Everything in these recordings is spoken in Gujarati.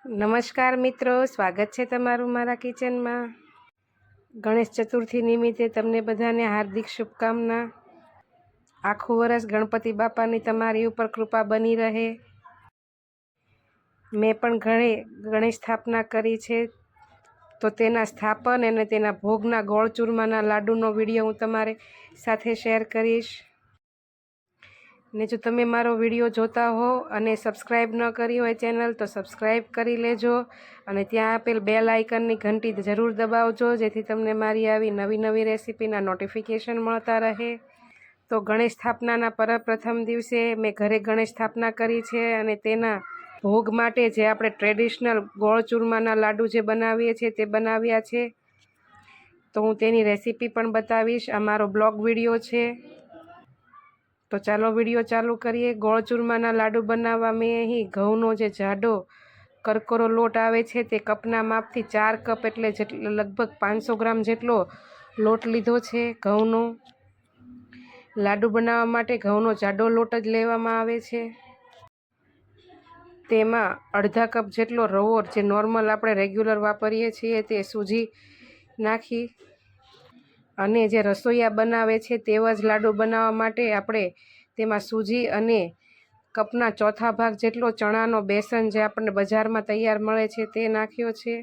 નમસ્કાર મિત્રો, સ્વાગત છે તમારું મારા કિચનમાં। ગણેશ ચતુર્થી નિમિત્તે તમને બધાને હાર્દિક શુભકામના। આખું વર્ષ ગણપતિ બાપાની તમારી ઉપર કૃપા બની રહે। મેં પણ ઘરે ગણેશ સ્થાપના કરી છે, તો તેના સ્થાપન અને તેના ભોગના ગોળ ચૂરમાના લાડુનો વિડીયો હું તમારી સાથે શેર કરીશ। ને જો તમે મારો વિડીયો જોતા હો અને સબસ્ક્રાઈબ ન કરી હોય ચેનલ, તો સબસ્ક્રાઈબ કરી લેજો અને ત્યાં આપેલ બેલ આઇકનની ઘંટી જરૂર દબાવજો, જેથી તમને મારી આવી નવી નવી રેસીપીના નોટિફિકેશન મળતા રહે। તો ગણેશ સ્થાપનાના પ્રથમ દિવસે મેં ઘરે ગણેશ સ્થાપના કરી છે અને તેના ભોગ માટે જે આપણે ટ્રેડિશનલ ગોળ ચૂરમાના લાડુ જે બનાવીએ છીએ તે બનાવ્યા છે, તો હું તેની રેસીપી પણ બતાવીશ। આ મારો બ્લોગ વિડીયો છે, તો ચાલો વિડીયો ચાલુ કરીએ। ગોળ ચૂરમાના લાડુ બનાવવા મેં અહીં ઘઉંનો જે જાડો કરકરો લોટ આવે છે તે કપના માપથી 4 કપ એટલે લગભગ 500 ગ્રામ જેટલો લોટ લીધો છે ઘઉંનો। લાડુ બનાવવા માટે ઘઉંનો જાડો લોટ જ લેવામાં આવે છે। તેમાં અડધા કપ જેટલો રવો, જે નોર્મલ આપણે રેગ્યુલર વાપરીએ છીએ તે સૂજી નાખી, અને જે રસોઈયા બનાવે છે તેવા જ લાડુ બનાવવા માટે આપણે તેમાં સૂજી અને કપના ચોથા ભાગ જેટલો ચણાનો બેસન, જે આપણને બજારમાં તૈયાર મળે છે તે નાખ્યો છે।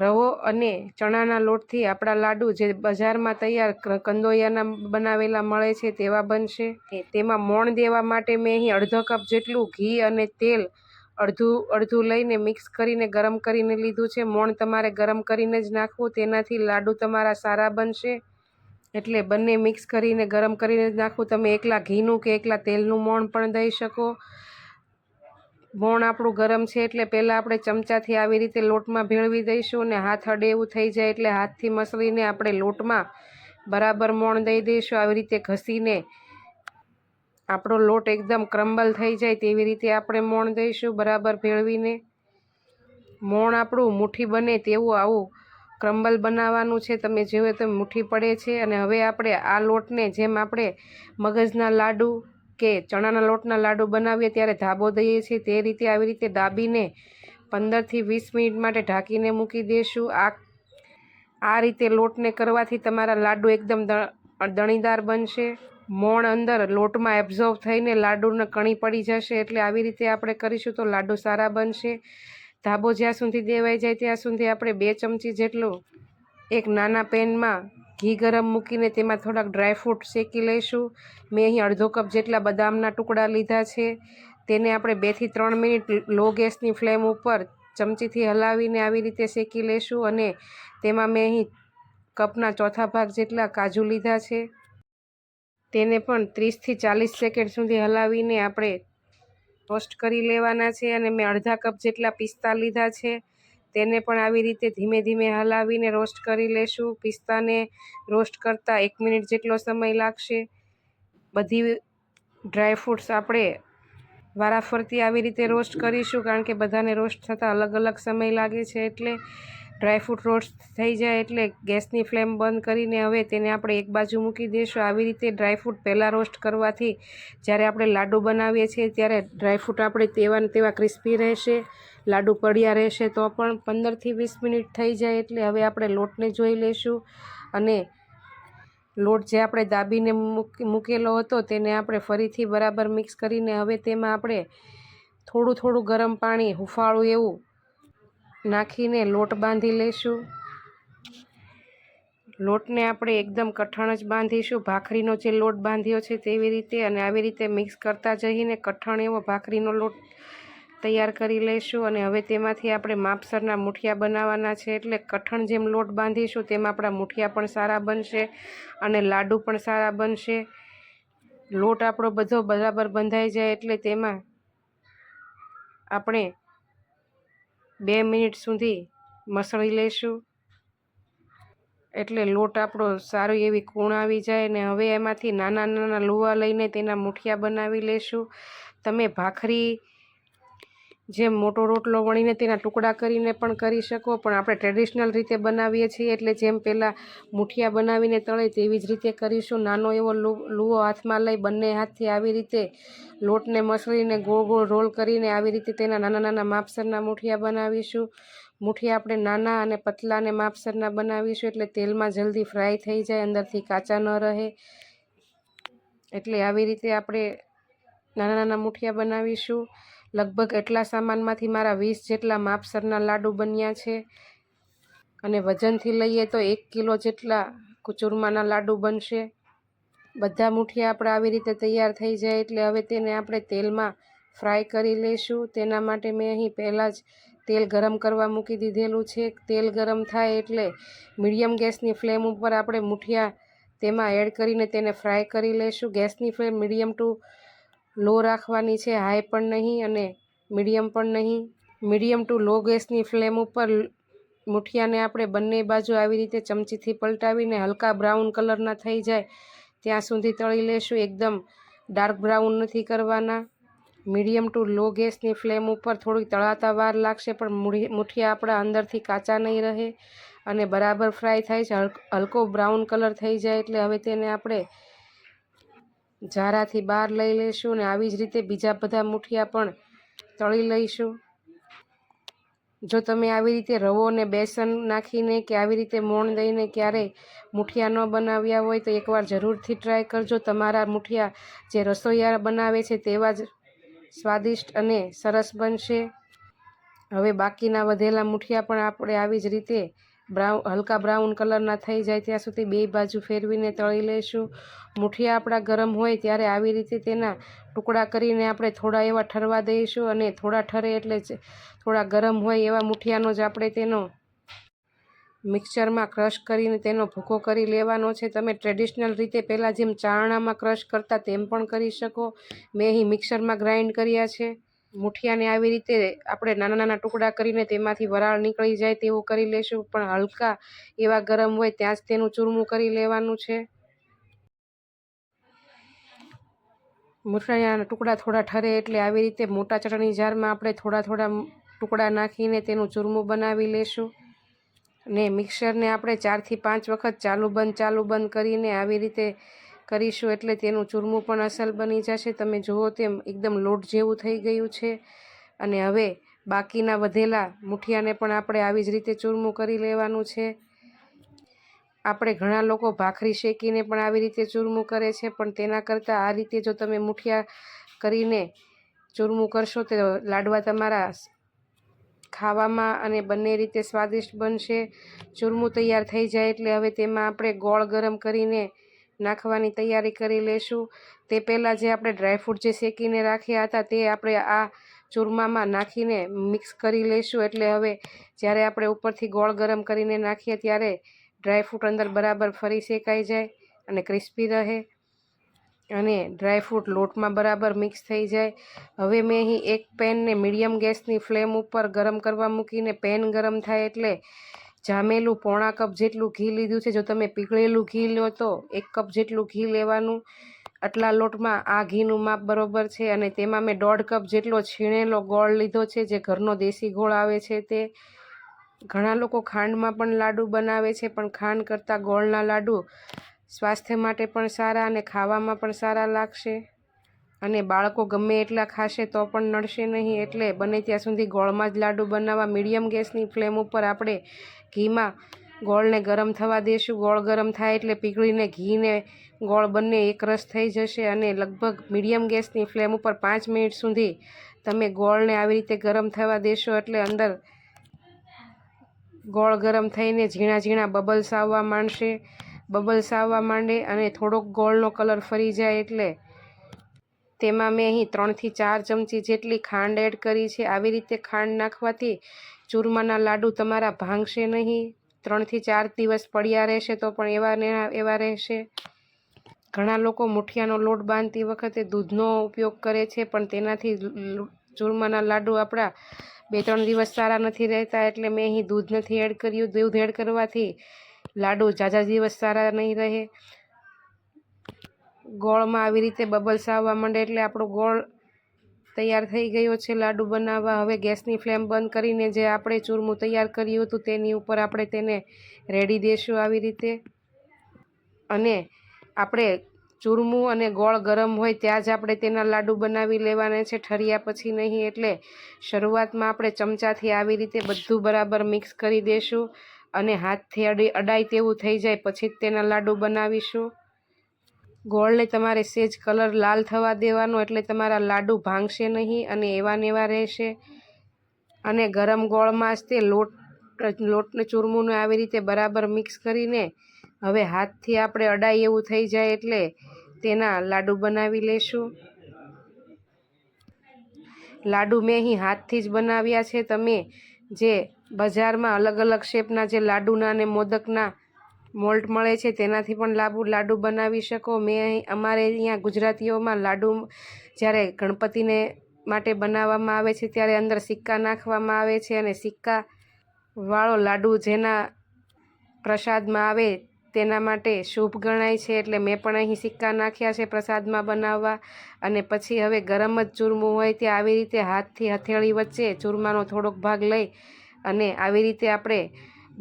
રવો અને ચણાના લોટથી આપણા લાડુ જે બજારમાં તૈયાર કંદોયાના બનાવેલા મળે છે તેવા બનશે। તેમાં મોણ દેવા માટે મેં અહીં અડધો કપ જેટલું ઘી અને તેલ અડધું લઈને મિક્સ કરીને ગરમ કરીને લીધું છે। મોણ તમારે ગરમ કરીને જ નાખવું, તેનાથી લાડુ તમારા સારા બનશે। એટલે બંને મિક્સ કરીને ગરમ કરીને જ નાખવું। તમે એકલા ઘીનું કે એકલા તેલનું મોણ પણ દઈ શકો। મોણ આપણું ગરમ છે એટલે પહેલાં આપણે ચમચાથી આવી રીતે લોટમાં ભેળવી દઈશું, અને હાથ અડે એવું થઈ જાય એટલે હાથથી મસળીને આપણે લોટમાં બરાબર મોણ દઈ દઈશું। આવી રીતે ઘસીને આપણો લોટ એકદમ ક્રમ્બલ થઈ જાય તેવી રીતે આપણે મોણ દઈશું, બરાબર ભેળવીને। મોણ આપણું મુઠ્ઠી બને તેવું આવું ક્રમ્બલ બનાવવાનું છે। તમે જોયો તેમ મુઠ્ઠી પડે છે। અને હવે આપણે આ લોટને, જેમ આપણે મગજના લાડુ કે ચણાના લોટના લાડુ બનાવીએ ત્યારે ધાબો દઈએ છીએ, તે રીતે આવી રીતે દાબીને 15 થી 20 મિનિટ માટે ઢાંકીને મૂકી દઈશું। આ રીતે લોટને કરવાથી તમારા લાડુ એકદમ દણીદાર બનશે। મોણ અંદર લોટમાં એબ્ઝોર્બ થઈને લાડુને કણી પડી જશે, એટલે આવી રીતે આપણે કરીશું તો લાડુ સારા બનશે। ધાબો જ્યાં સુધી દેવાઈ જાય ત્યાં સુધી આપણે 2 ચમચી જેટલું એક નાના પેનમાં ઘી ગરમ મૂકીને તેમાં થોડાક ડ્રાયફ્રૂટ શેકી લઈશું। મેં અહીં અડધો કપ જેટલા બદામના ટુકડા લીધા છે, તેને આપણે 2 થી 3 મિનિટ લો ગેસની ફ્લેમ ઉપર ચમચીથી હલાવીને આવી રીતે શેકી લઈશું। અને તેમાં મેં અહીં કપના ચોથા ભાગ જેટલા કાજુ લીધા છે, તેને પણ 30 થી 40 સેકન્ડ સુધી હલાવીને આપણે રોસ્ટ કરી લેવાના છે। અને મેં અડધા કપ જેટલા પિસ્તા લીધા છે, તેને પણ આવી રીતે ધીમે ધીમે હલાવીને રોસ્ટ કરી લેશું। પિસ્તાને રોસ્ટ કરતાં 1 મિનિટ જેટલો સમય લાગશે। બધી ડ્રાયફ્રૂટ્સ આપણે વારાફરતી આવી રીતે રોસ્ટ કરીશું, કારણ કે બધાને રોસ્ટ થતાં અલગ અલગ સમય લાગે છે। એટલે ડ્રાયફ્રૂટ રોસ્ટ થઈ જાય એટલે ગેસની ફ્લેમ બંધ કરીને હવે તેને આપણે એક બાજુ મૂકી દઈશું। આવી રીતે ડ્રાયફ્રૂટ પહેલાં રોસ્ટ કરવાથી જ્યારે આપણે લાડુ બનાવીએ છીએ ત્યારે ડ્રાયફ્રૂટ આપણે તેવા ને તેવા ક્રિસ્પી રહેશે, લાડુ પડ્યા રહેશે। તો પણ 15 થી 20 મિનિટ થઈ જાય એટલે હવે આપણે લોટને જોઈ લઈશું, અને લોટ જે આપણે દાબીને મૂકેલો હતો તેને આપણે ફરીથી બરાબર મિક્સ કરીને હવે તેમાં આપણે થોડું થોડું ગરમ પાણી હુંફાળું એવું નાખીને લોટ બાંધી લઈશું। લોટને આપણે એકદમ કઠણ જ બાંધીશું, ભાખરીનો જે લોટ બાંધ્યો છે તેવી રીતે, અને આવી રીતે મિક્સ કરતા જઈને કઠણ એવો ભાખરીનો લોટ તૈયાર કરી લઈશું। અને હવે તેમાંથી આપણે માપસરના મુઠિયા બનાવવાના છે, એટલે કઠણ જેમ લોટ બાંધીશું તેમ આપણા મુઠિયા પણ સારા બનશે અને લાડુ પણ સારા બનશે। લોટ આપણો બધો બરાબર બંધાઈ જાય એટલે તેમાં આપણે 2 મિનિટ સુધી મસળી લઈશું, એટલે લોટ આપણો સારી એવી કૂણ આવી જાય। ને હવે એમાંથી નાના નાના લુવા લઈને તેના મુઠિયા બનાવી લઈશું। તમે ભાખરી જેમ મોટો રોટલો વણીને તેના ટુકડા કરીને પણ કરી શકો, પણ આપણે ટ્રેડિશનલ રીતે બનાવીએ છીએ એટલે જેમ પહેલાં મુઠિયા બનાવીને તળે તેવી જ રીતે કરીશું। નાનો એવો લુવો હાથમાં લઈ બંને હાથથી આવી રીતે લોટને મસળીને ગોળ ગોળ રોલ કરીને આવી રીતે તેના નાના નાના માપસરના મુઠિયા બનાવીશું। મુઠિયા આપણે નાના અને પતલા અને માપસરના બનાવીશું એટલે તેલમાં જલ્દી ફ્રાય થઈ જાય, અંદરથી કાચા ન રહે। એટલે આવી રીતે આપણે નાના નાના મુઠિયા બનાવીશું। લગભગ એટલા સામાનમાંથી મારા 20 જેટલા માપસરના લાડુ બન્યા છે અને વજનથી લઈએ તો 1 કિલો જેટલા ચૂરમાના લાડુ બનશે। બધા મુઠિયા આપણે આવી રીતે તૈયાર થઈ જાય એટલે હવે તેને આપણે તેલમાં ફ્રાય કરી લઈશું। તેના માટે મેં અહીં પહેલાં જ તેલ ગરમ કરવા મૂકી દીધેલું છે। તેલ ગરમ થાય એટલે મીડિયમ ગેસની ફ્લેમ ઉપર આપણે મુઠિયા તેમાં એડ કરીને તેને ફ્રાય કરી લઈશું। ગેસની ફ્લેમ મીડિયમ ટુ લો રાખવાની છે, હાઈ પણ નહીં અને મીડિયમ પણ નહીં। મીડિયમ ટુ લો ગેસની ફ્લેમ ઉપર મુઠિયાને આપણે બંને બાજુ આવી રીતે ચમચીથી પલટાવીને હલકા બ્રાઉન કલરના થઈ જાય ત્યાં સુધી તળી લેશું। એકદમ ડાર્ક બ્રાઉન નથી કરવાના। મીડિયમ ટુ લો ગેસની ફ્લેમ ઉપર થોડી તળાતા વાર લાગશે પણ મુઠિયા આપણા અંદરથી કાચા નહીં રહે અને બરાબર ફ્રાય થાય છે। હલકો બ્રાઉન કલર થઈ જાય એટલે હવે તેને આપણે ઝારાથી બહાર લઈ લઈશું અને આવી જ રીતે બીજા બધા મુઠિયા પણ તળી લઈશું। જો તમે આવી રીતે રવો અને બેસન નાખીને કે આવી રીતે મોણ દઈને ક્યારેય મુઠિયા ન બનાવ્યા હોય તો એકવાર જરૂરથી ટ્રાય કરજો। તમારા મુઠિયા જે રસોઈયા બનાવે છે તેવા જ સ્વાદિષ્ટ અને સરસ બનશે। હવે બાકીના વધેલા મુઠિયા પણ આપણે આવી જ રીતે હલકા બ્રાઉન કલરના થઈ જાય ત્યાં સુધી બે બાજુ ફેરવીને તળી લઈશું। મુઠિયા આપણા ગરમ હોય ત્યારે આવી રીતે તેના ટુકડા કરીને આપણે થોડા એવા ઠરવા દઈશું અને થોડા ઠરે એટલે થોડા ગરમ હોય એવા મુઠિયાનો જ આપણે તેનો મિક્સરમાં ક્રશ કરીને તેનો ભૂકો કરી લેવાનો છે। તમે ટ્રેડિશનલ રીતે પહેલાં જેમ ચારણામાં ક્રશ કરતા તેમ પણ કરી શકો। મેં અહીં મિક્સરમાં ગ્રાઇન્ડ કર્યા છે। મુઠિયાને આવી રીતે આપણે નાના નાના ટુકડા કરીને તેમાંથી વરાળ નીકળી જાય તેવું કરી લેશું, પણ હલકા એવા ગરમ હોય ત્યાં જ તેનું ચૂરમું કરી લેવાનું છે। મુઠિયાના ટુકડા થોડા ઠરે એટલે આવી રીતે મોટા ચટણી જારમાં આપણે થોડા થોડા ટુકડા નાખીને તેનું ચૂરમું બનાવી લેશું ને મિક્સરને આપણે 4 થી 5 વખત ચાલુ બંધ કરીને આવી રીતે કરીશું એટલે તેનું ચૂરમું પણ અસલ બની જશે। તમે જુઓ તેમ એકદમ લોટ જેવું થઈ ગયું છે અને હવે બાકીના વધેલા મુઠિયાને પણ આપણે આવી જ રીતે ચૂરમું કરી લેવાનું છે। આપણે ઘણા લોકો ભાખરી શેકીને પણ આવી રીતે ચૂરમું કરે છે, પણ તેના કરતાં આ રીતે જો તમે મુઠિયા કરીને ચૂરમું કરશો તો લાડવા તમારા ખાવામાં અને બંને રીતે સ્વાદિષ્ટ બનશે। ચૂરમું તૈયાર થઈ જાય એટલે હવે તેમાં આપણે ગોળ ગરમ કરીને નાખવાની તૈયારી કરી લેશું। તે પહેલાં જે આપણે ડ્રાયફ્રૂટ જે શેકીને રાખ્યા હતા તે આપણે આ ચૂરમામાં નાખીને મિક્સ કરી લઈશું એટલે હવે જ્યારે આપણે ઉપરથી ગોળ ગરમ કરીને નાખીએ ત્યારે ડ્રાયફ્રૂટ અંદર બરાબર ફરી શેકાઈ જાય અને ક્રિસ્પી રહે અને ડ્રાયફ્રૂટ લોટમાં બરાબર મિક્સ થઈ જાય। હવે મેં અહીં એક પેનને મીડિયમ ગેસની ફ્લેમ ઉપર ગરમ કરવા મૂકીને પેન ગરમ થાય એટલે જામેલું 1/4 કપ જેટલું ઘી લીધું છે। જો તમે પીગળેલું ઘી લો તો 1 કપ જેટલું ઘી લેવાનું। આટલા લોટમાં આ ઘીનું માપ બરોબર છે અને તેમાં મેં 1/2 કપ જેટલો છીણેલો ગોળ લીધો છે, જે ઘરનો દેશી ગોળ આવે છે તે। ઘણા લોકો ખાંડમાં પણ લાડુ બનાવે છે, પણ ખાંડ કરતાં ગોળના લાડુ સ્વાસ્થ્ય માટે પણ સારા અને ખાવામાં પણ સારા લાગશે અને બાળકો ગમે એટલા ખાશે તો પણ નડશે નહીં, એટલે બને ત્યાં સુધી ગોળમાં જ લાડુ બનાવવા। મીડિયમ ગેસની ફ્લેમ ઉપર આપણે ઘીમાં ગોળને ગરમ થવા દઈશું। ગોળ ગરમ થાય એટલે પીગળીને ઘીને ગોળ બંને એકરસ થઈ જશે અને લગભગ મીડિયમ ગેસની ફ્લેમ ઉપર 5 મિનિટ સુધી તમે ગોળને આવી રીતે ગરમ થવા દેશો એટલે અંદર ગોળ ગરમ થઈને ઝીણા ઝીણા બબલ્સ આવવા માંડશે। બબલ્સ આવવા માંડે અને થોડોક ગોળનો કલર ફરી જાય એટલે તેમાં મેં અહીં 3 થી 4 ચમચી જેટલી ખાંડ એડ કરી છે। આવી રીતે ખાંડ નાખવાથી ચૂરમાના લાડુ તમારા ભાંગશે નહીં, 3 થી 4 દિવસ પડ્યા રહેશે તો પણ એવા ને એવા રહેશે। ઘણા લોકો મુઠિયાનો લોટ બાંધતી વખતે દૂધનો ઉપયોગ કરે છે, પણ તેનાથી ચૂરમાના લાડુ આપણા 2-3 દિવસ સારા નથી રહેતા, એટલે મેં અહીં દૂધ નથી એડ કર્યું। દૂધ એડ કરવાથી લાડુ ઝાઝા દિવસ સારા નહીં રહે। ગોળમાં આવી રીતે બબલ્સ આવવા માંડે એટલે આપણો ગોળ તૈયાર થઈ ગયો છે લાડુ બનાવવા। હવે ગેસની ફ્લેમ બંધ કરીને જે આપણે ચૂરમું તૈયાર કર્યું હતું તેની ઉપર આપણે તેને રેડી દઈશું આવી રીતે। અને આપણે ચૂરમું અને ગોળ ગરમ હોય ત્યાં જ આપણે તેના લાડુ બનાવી લેવાના છે, ઠર્યા પછી નહીં। એટલે શરૂઆતમાં આપણે ચમચાથી આવી રીતે બધું બરાબર મિક્સ કરી દઈશું અને હાથથી અડાય તેવું થઈ જાય પછી જ તેના લાડુ બનાવીશું। ગોળને તમારે સેજ કલર લાલ થવા દેવાનો, એટલે તમારા લાડુ ભાંગશે નહીં અને એવા ને એવા રહેશે। અને ગરમ ગોળમાં જ તે લોટને ચૂરમુંને આવી રીતે બરાબર મિક્સ કરીને હવે હાથથી આપણે અડાય એવું થઈ જાય એટલે તેના લાડુ બનાવી લેશું। લાડુ મેં અહીં હાથથી જ બનાવ્યા છે। તમે જે બજારમાં અલગ અલગ શેપના જે લાડુના અને મોદકના મોલ્ડ મળે છે તેનાથી પણ લાડુ બનાવી શકો। અમારે અહીંયા ગુજરાતીઓમાં લાડુ જ્યારે ગણપતિને માટે બનાવવામાં આવે છે ત્યારે અંદર સિક્કા નાખવામાં આવે છે અને સિક્કાવાળો લાડુ જેના પ્રસાદમાં આવે તેના માટે શુભ ગણાય છે, એટલે મેં પણ અહીં સિક્કા નાખ્યા છે પ્રસાદમાં બનાવવા। અને પછી હવે ગરમ જ ચૂરમું હોય ત્યાં આવી રીતે હાથથી હથેળી વચ્ચે ચૂરમાનો થોડોક ભાગ લઈ અને આવી રીતે આપણે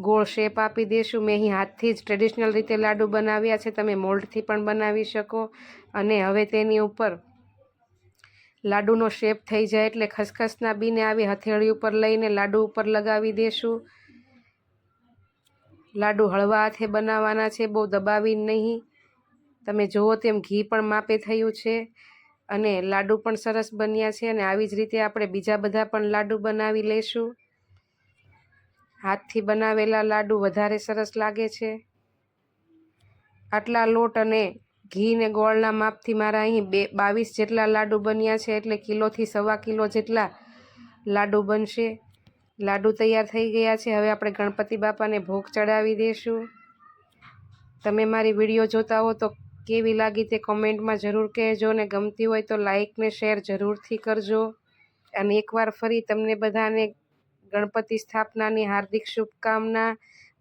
ગોળ શેપ આપી દઈશું। મેં અહીં હાથથી જ ટ્રેડિશનલ રીતે લાડુ બનાવ્યા છે, તમે મોલ્ડથી પણ બનાવી શકો। અને હવે તેની ઉપર લાડુનો શેપ થઈ જાય એટલે ખસખસના બીને આવી હથેળી ઉપર લઈને લાડુ ઉપર લગાવી દઈશું। લાડુ હળવા હાથે બનાવવાના છે, બહુ દબાવી નહીં। તમે જુઓ તેમ ઘી પણ માપે થયું છે અને લાડુ પણ સરસ બન્યા છે। અને આવી જ રીતે આપણે બીજા બધા પણ લાડુ બનાવી લઈશું। હાથથી બનાવેલા લાડુ વધારે સરસ લાગે છે। આટલા લોટ અને ઘી ને ગોળના માપથી મારા અહીં 22 જેટલા લાડુ બન્યા છે, એટલે કિલોથી 1.25 કિલો જેટલા લાડુ બનશે। લાડુ તૈયાર થઈ ગયા છે, હવે આપણે ગણપતિ બાપાને ભોગ ચડાવી દઈશું। તમે મારી વિડીયો જોતા હો તો કેવી લાગી તે કોમેન્ટમાં જરૂર કહેજો, અને ગમતી હોય તો લાઈક ને શેર જરૂરથી કરજો। અને એકવાર ફરી તમને બધાને ગણપતિ સ્થાપનાની હાર્દિક શુભકામના।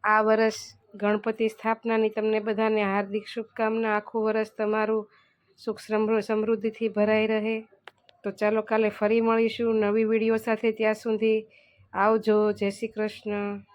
આ વર્ષ ગણપતિ સ્થાપનાની તમને બધાને હાર્દિક શુભકામના। આખું વર્ષ તમારું સુખ સમૃદ્ધિથી ભરાઈ રહે। તો ચાલો કાલે ફરી મળીશું નવી વિડીયો સાથે, ત્યાં સુધી આવજો। જય શ્રી કૃષ્ણ।